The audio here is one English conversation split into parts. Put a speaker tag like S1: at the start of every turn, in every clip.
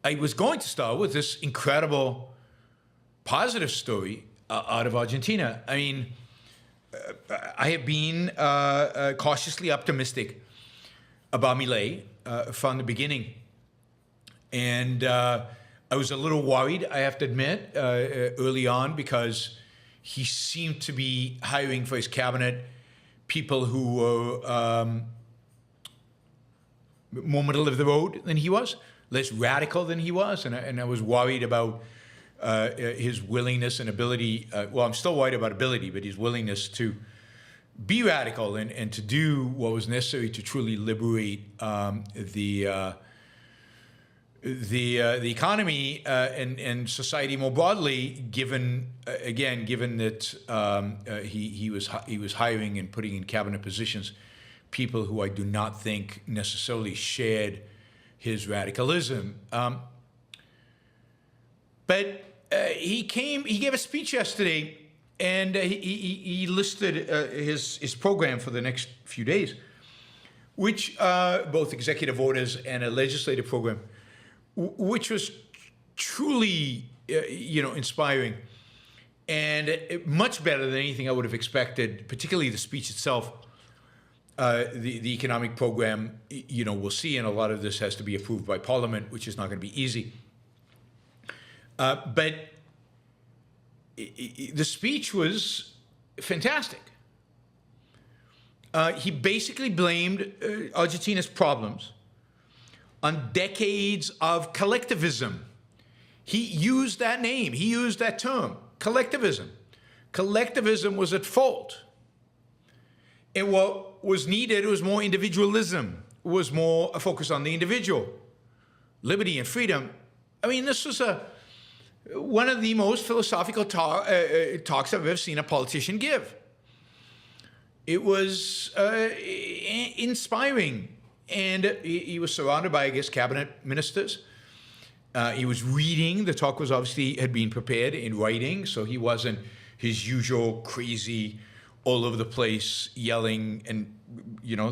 S1: I was going to start with this incredible positive story out of Argentina. I mean, I have been cautiously optimistic about Milei from the beginning. And I was a little worried, I have to admit, early on, because he seemed to be hiring for his cabinet people who were more middle of the road than he was, less radical than he was. And I was worried about his willingness and ability. Well, I'm still worried about ability, but his willingness to be radical and to do what was necessary to truly liberate the economy and society more broadly, given that he was hiring and putting in cabinet positions people who I do not think necessarily shared his radicalism. But he gave a speech yesterday, and he listed his program for the next few days, which both executive orders and a legislative program, which was truly, inspiring, and much better than anything I would have expected. Particularly the speech itself. The economic program, we'll see, and a lot of this has to be approved by Parliament, which is not going to be easy. But the speech was fantastic. He basically blamed Argentina's problems on decades of collectivism. He used that name. He used that term, collectivism. Collectivism was at fault. And what was needed was more individualism, was more a focus on the individual, liberty and freedom. I mean, this was one of the most philosophical talks I've ever seen a politician give. It was inspiring. And he was surrounded by, I guess, cabinet ministers. He was reading. The talk was obviously had been prepared in writing, so he wasn't his usual crazy, all over the place, yelling and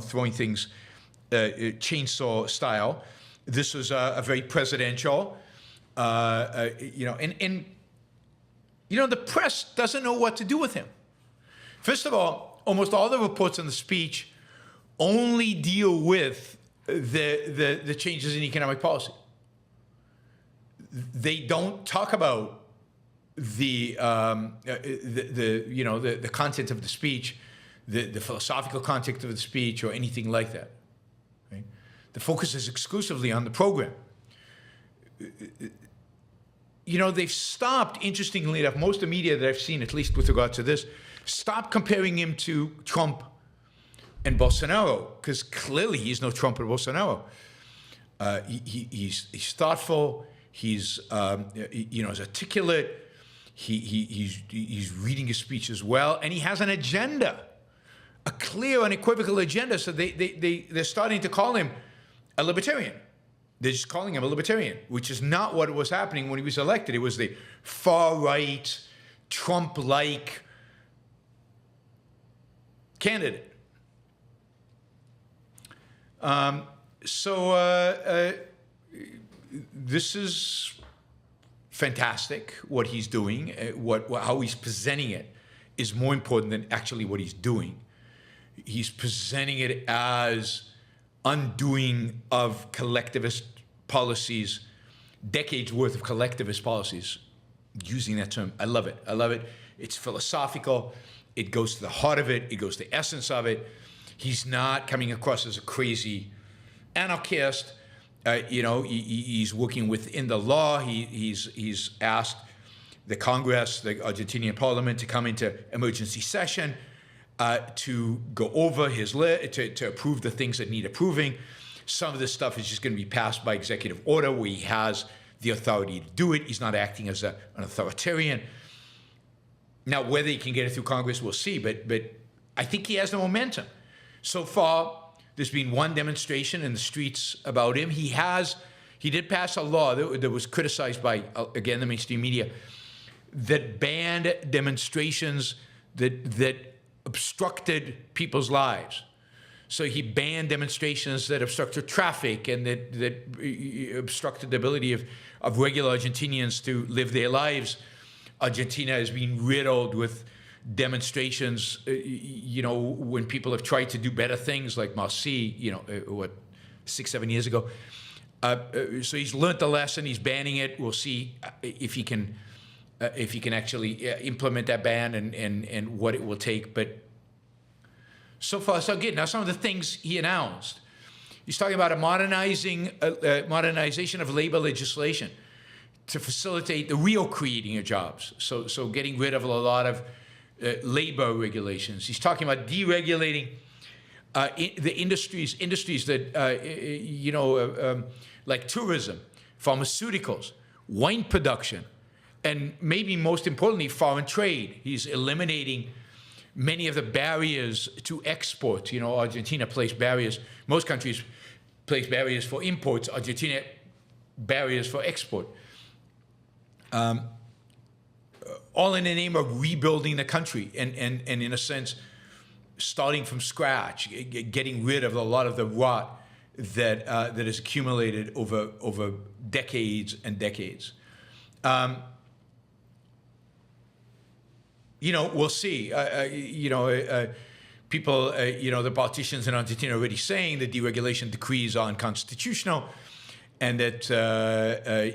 S1: throwing things chainsaw style. This was a very presidential, the press doesn't know what to do with him. First of all, almost all the reports on the speech only deal with the changes in economic policy. They don't talk about the content of the speech, the philosophical content of the speech, or anything like that. Right? The focus is exclusively on the program. They've stopped, interestingly enough, most of the media that I've seen, at least with regard to this, stopped comparing him to Trump and Bolsonaro, because clearly he's no Trump or Bolsonaro. He's thoughtful. He's is articulate. He's reading his speech as well, and he has an agenda, a clear, unequivocal agenda. So they're starting to call him a libertarian. They're just calling him a libertarian, which is not what was happening when he was elected. It was the far-right, Trump-like candidate. This is fantastic, what he's doing. How he's presenting it is more important than actually what he's doing. He's presenting it as undoing of collectivist policies, decades worth of collectivist policies, using that term. I love it. I love it. It's philosophical. It goes to the heart of it. It goes to the essence of it. He's not coming across as a crazy anarchist. He's working within the law. He's asked the Congress, the Argentinian Parliament, to come into emergency session to go over to approve the things that need approving. Some of this stuff is just going to be passed by executive order, where he has the authority to do it. He's not acting as an authoritarian. Now, whether he can get it through Congress, we'll see. But I think he has the momentum. So far, there's been one demonstration in the streets about him. He did pass a law that was criticized by, again, the mainstream media, that banned demonstrations that obstructed people's lives. So he banned demonstrations that obstructed traffic and that obstructed the ability of regular Argentinians to live their lives. Argentina has been riddled with demonstrations, when people have tried to do better things, like Marseille, 6-7 years ago. So he's learned the lesson. He's banning it. We'll see if he can actually implement that ban and what it will take. But so far, so good. Now, some of the things he announced. He's talking about a modernization of labor legislation to facilitate the real creating of jobs. So getting rid of a lot of labor regulations. He's talking about deregulating the industries that, like tourism, pharmaceuticals, wine production, and maybe most importantly, foreign trade. He's eliminating many of the barriers to export. Argentina placed barriers. Most countries place barriers for imports. Argentina, barriers for export. All in the name of rebuilding the country and in a sense, starting from scratch, getting rid of a lot of the rot that has accumulated over decades and decades. We'll see. People, the politicians in Argentina are already saying that deregulation decrees are unconstitutional and that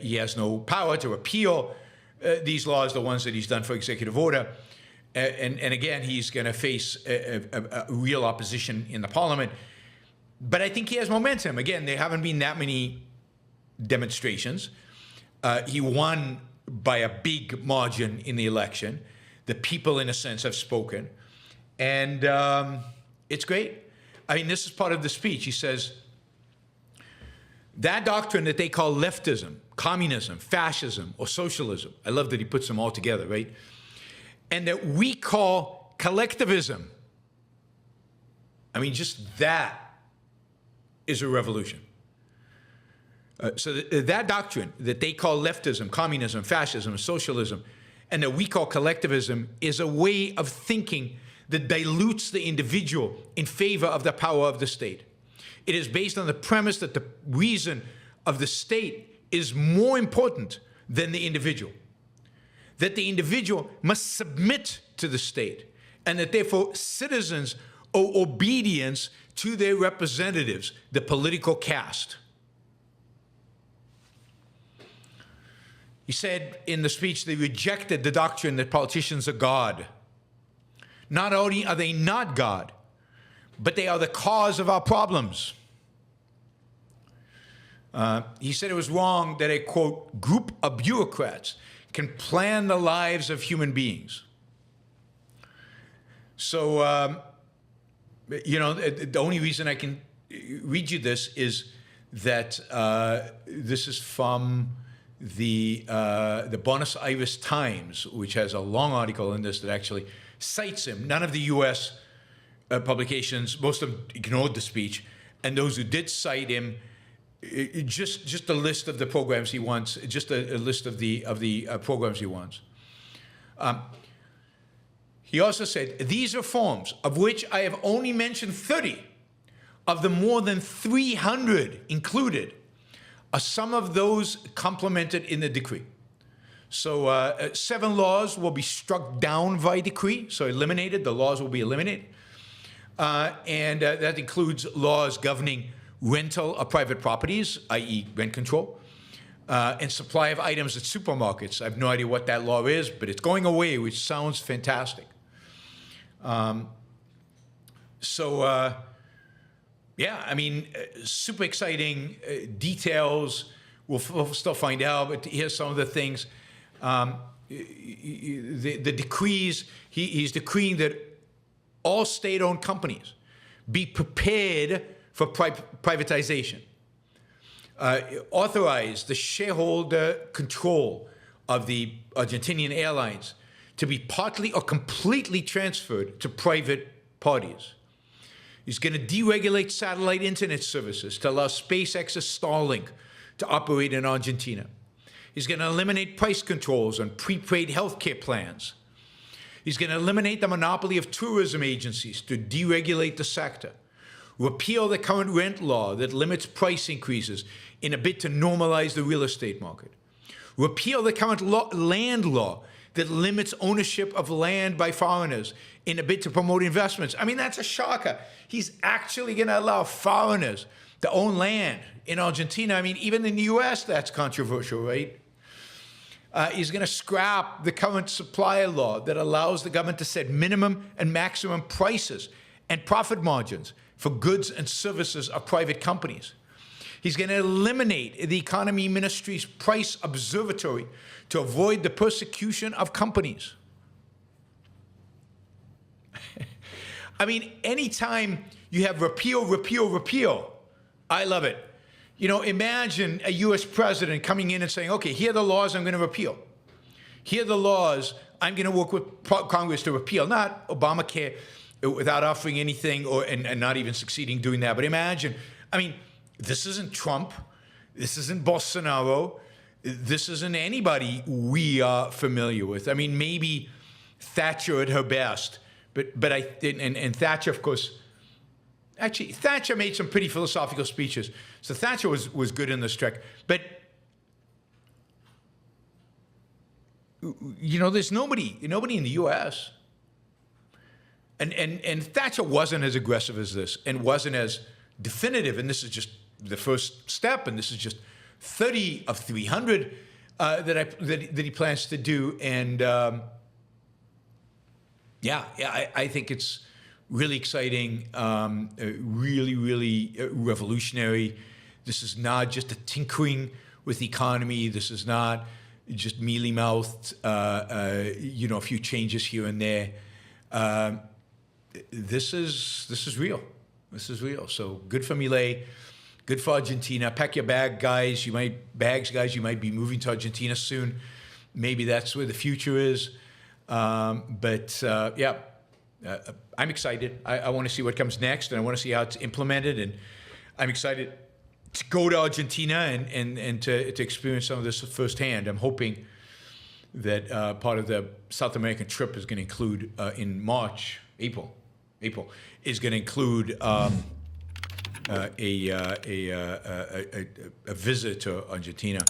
S1: he has no power to repeal these laws, the ones that he's done for executive order. And again, he's going to face a real opposition in the parliament. But I think he has momentum. Again, there haven't been that many demonstrations. He won by a big margin in the election. The people, in a sense, have spoken. And it's great. I mean, this is part of the speech. He says, that doctrine that they call leftism, communism, fascism, or socialism, I love that he puts them all together, right? And that we call collectivism. I mean, just that is a revolution. So that doctrine that they call leftism, communism, fascism, socialism, and that we call collectivism is a way of thinking that dilutes the individual in favor of the power of the state. It is based on the premise that the reason of the state is more important than the individual. That the individual must submit to the state, and that therefore citizens owe obedience to their representatives, the political caste. He said in the speech they rejected the doctrine that politicians are God. Not only are they not God, but they are the cause of our problems. He said it was wrong that a, quote, group of bureaucrats can plan the lives of human beings. So, the only reason I can read you this is that this is from the Buenos Aires Times, which has a long article in this that actually cites him. None of the U.S. Publications, most of them ignored the speech, and those who did cite him, just a list of the programs he wants, just a list of the programs he wants. He also said, these reforms, of which I have only mentioned 30 of the more than 300 included, are some of those complemented in the decree. So 7 laws will be struck down by decree, so eliminated, the laws will be eliminated. And that includes laws governing rental of private properties, i.e. rent control, and supply of items at supermarkets. I have no idea what that law is, but it's going away, which sounds fantastic. Yeah, I mean, super exciting details. We'll still find out, but here's some of the things. The decrees, he's decreeing that all state-owned companies be prepared for privatization. Authorize the shareholder control of the Argentinian airlines to be partly or completely transferred to private parties. He's going to deregulate satellite internet services to allow SpaceX's Starlink to operate in Argentina. He's going to eliminate price controls on prepaid healthcare plans. He's going to eliminate the monopoly of tourism agencies to deregulate the sector, repeal the current rent law that limits price increases in a bid to normalize the real estate market, repeal the current land law that limits ownership of land by foreigners in a bid to promote investments. I mean, that's a shocker. He's actually going to allow foreigners to own land in Argentina. I mean, even in the US, that's controversial, right? He's going to scrap the current supplier law that allows the government to set minimum and maximum prices and profit margins for goods and services of private companies. He's going to eliminate the Economy Ministry's price observatory to avoid the persecution of companies. I mean, anytime you have repeal, repeal, repeal, I love it. You know, imagine a US president coming in and saying, okay, here are the laws I'm going to repeal. Here are the laws I'm going to work with Congress to repeal, not Obamacare without offering anything and not even succeeding doing that. But imagine, I mean, this isn't Trump. This isn't Bolsonaro. This isn't anybody we are familiar with. I mean, maybe Thatcher at her best. But Thatcher, of course, actually, Thatcher made some pretty philosophical speeches. So Thatcher was good in this trick. But, you know, there's nobody in the U.S. And Thatcher wasn't as aggressive as this and wasn't as definitive. And this is just the first step. And this is just 30 of 300 that he plans to do. And, I think it's really exciting, really, really revolutionary. This is not just a tinkering with the economy. This is not just mealy-mouthed, a few changes here and there. This is real. This is real. So good for Milei, good for Argentina. Pack your bags, guys. You might be moving to Argentina soon. Maybe that's where the future is. I'm excited. I want to see what comes next, and I want to see how it's implemented. And I'm excited to go to Argentina and to experience some of this firsthand. I'm hoping that part of the South American trip is going to include in April, is going to include a visit to Argentina.